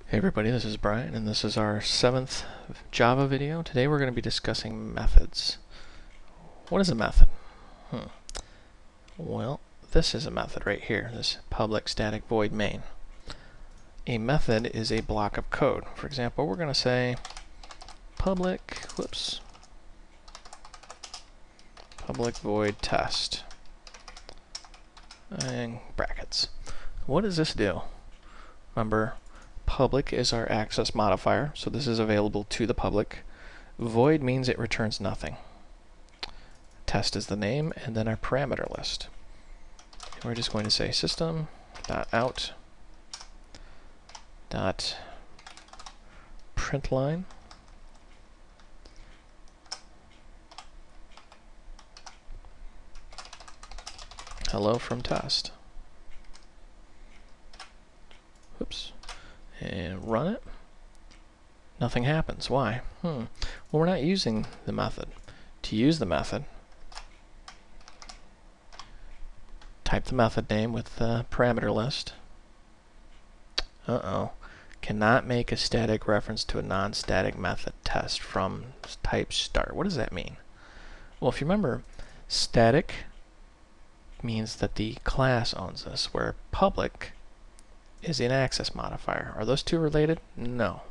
Hey everybody, this is Brian, and this is our 7th Java video. Today we're going to be discussing methods. What is a method? Well, this is a method right here, this public static void main. A method is a block of code. For example, we're going to say public void test, and brackets. What does this do? Remember, public is our access modifier, so this is available to the public. Void means it returns nothing. Test is the name, and then our parameter list. And we're just going to say system.out.println hello from test. And run it. Nothing happens. Why? Well, we're not using the method. To use the method, type the method name with the parameter list. Cannot make a static reference to a non-static method test from type start. What does that mean? Well, if you remember, static means that the class owns this, where public is an access modifier. Are those two related? No.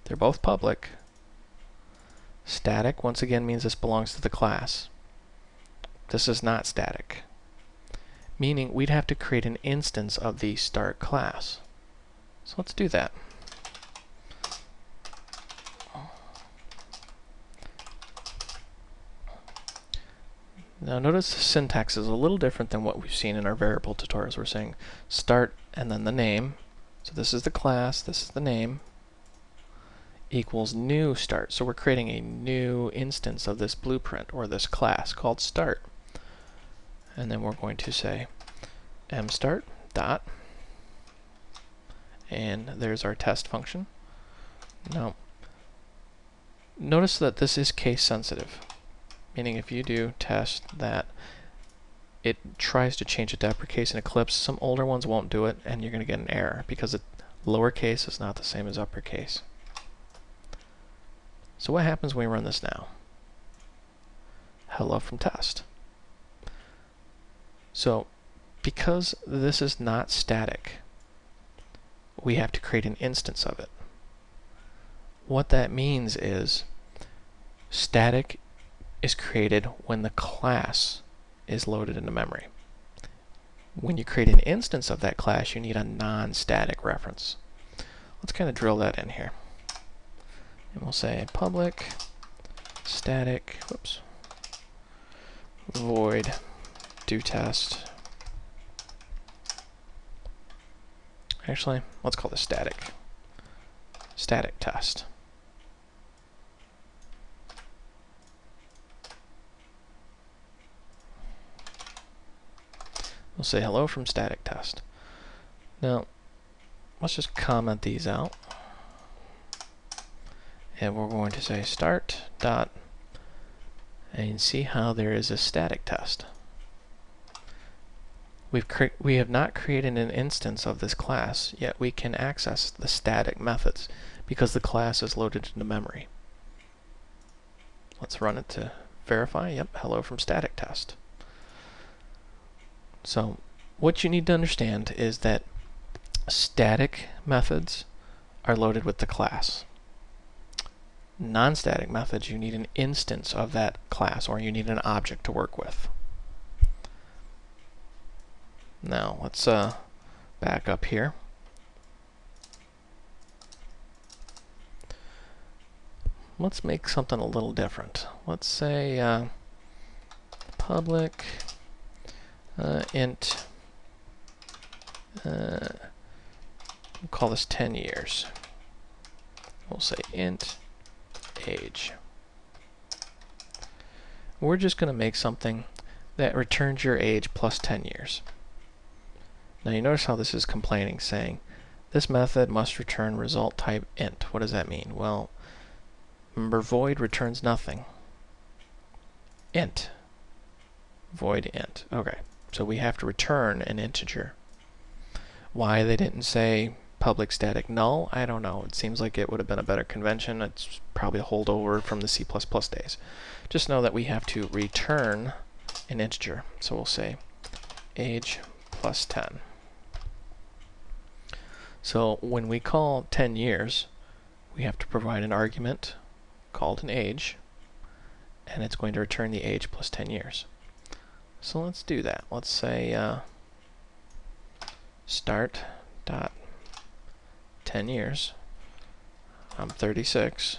They're both public. Static, once again, means this belongs to the class. This is not static. Meaning we'd have to create an instance of the start class. So let's do that. Now notice the syntax is a little different than what we've seen in our variable tutorials. We're saying start and then the name. So this is the class, this is the name, equals new start. So we're creating a new instance of this blueprint or this class called start. And then we're going to say mstart dot, and there's our test function. Now notice that this is case sensitive, meaning if you do test that, it tries to change it to uppercase in Eclipse. Some older ones won't do it, and you're going to get an error because lowercase is not the same as uppercase. So what happens when we run this now? Hello from test. So because this is not static, we have to create an instance of it. What that means is static is created when the class is loaded into memory. When you create an instance of that class, you need a non-static reference. Let's kind of drill that in here. And we'll say public static void do test. Actually, let's call this static test. We'll say hello from static test. Now, let's just comment these out. And we're going to say start dot, and see how there is a static test. We have not created an instance of this class, yet we can access the static methods because the class is loaded into memory. Let's run it to verify. Yep, hello from static test. So what you need to understand is that static methods are loaded with the class. Non-static methods, you need an instance of that class, or you need an object to work with. Now let's back up here. Let's make something a little different. Let's say public int, we'll call this 10 years. We'll say int age. We're just going to make something that returns your age plus 10 years. Now you notice how this is complaining, saying this method must return result type int. What does that mean? Well, remember, void returns nothing. Int. Void int. Okay, so we have to return an integer. Why they didn't say public static null? I don't know. It seems like it would have been a better convention. It's probably a holdover from the C++ days. Just know that we have to return an integer. So we'll say age plus 10. So when we call 10 years, we have to provide an argument called an age, and it's going to return the age plus 10 years. So let's do that. Let's say start dot 10 years. I'm 36.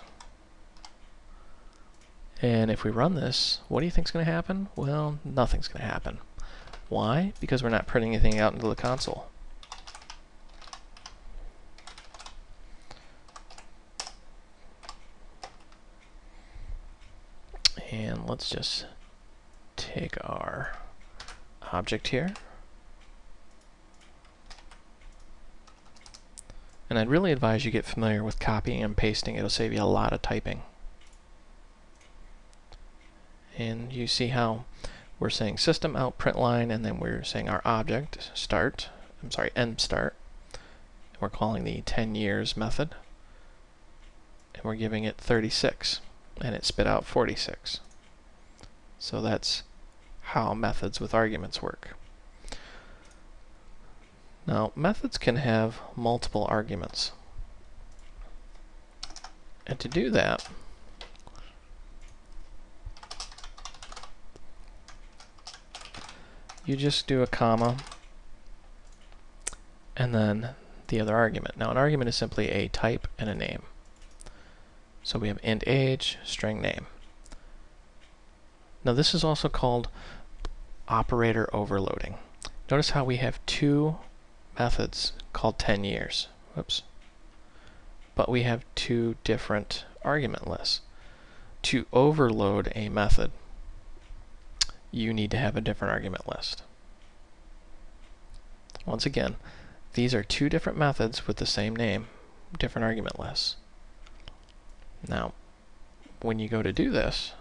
And if we run this, what do you think is going to happen? Well, nothing's going to happen. Why? Because we're not printing anything out into the console. And let's just take our object here. And I'd really advise you get familiar with copying and pasting. It'll save you a lot of typing. And you see how we're saying system out print line, and then we're saying our object end start. And we're calling the 10 years method. And we're giving it 36. And it spit out 46. So that's how methods with arguments work. Now, methods can have multiple arguments. And to do that, you just do a comma and then the other argument. Now, an argument is simply a type and a name. So we have int age, string name. Now this is also called operator overloading. Notice how we have two methods called 10 years. Whoops. But we have two different argument lists. To overload a method, you need to have a different argument list. Once again, these are two different methods with the same name, different argument lists. Now, when you go to do this,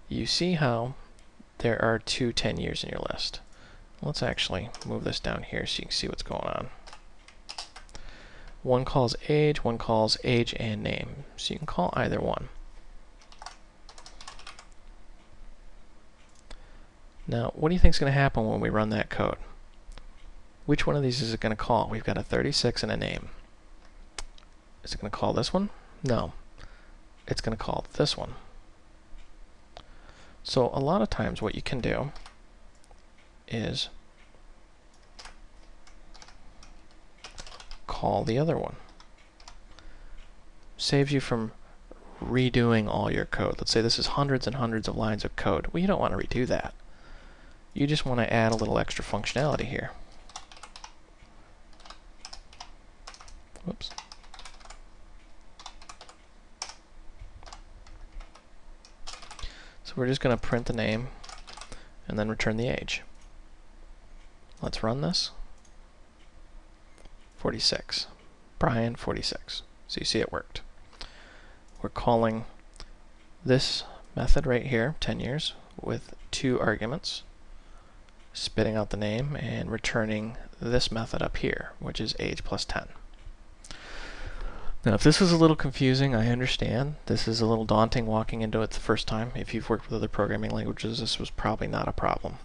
you see how there are two 10 years in your list. Let's actually move this down here so you can see what's going on. One calls age and name. So you can call either one. Now, what do you think is going to happen when we run that code? Which one of these is it going to call? We've got a 36 and a name. Is it going to call this one? No. It's going to call this one. So a lot of times what you can do is call the other one. Saves you from redoing all your code. Let's say this is hundreds and hundreds of lines of code. Well, you don't want to redo that. You just want to add a little extra functionality here. Whoops. So we're just going to print the name and then return the age. Let's run this. 46. Brian, 46. So you see it worked. We're calling this method right here, 10 years, with two arguments, spitting out the name and returning this method up here, which is age plus 10. Now, if this is a little confusing, I understand. This is a little daunting walking into it the first time. If you've worked with other programming languages, this was probably not a problem.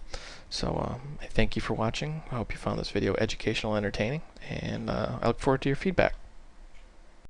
So I thank you for watching. I hope you found this video educational and entertaining, and I look forward to your feedback.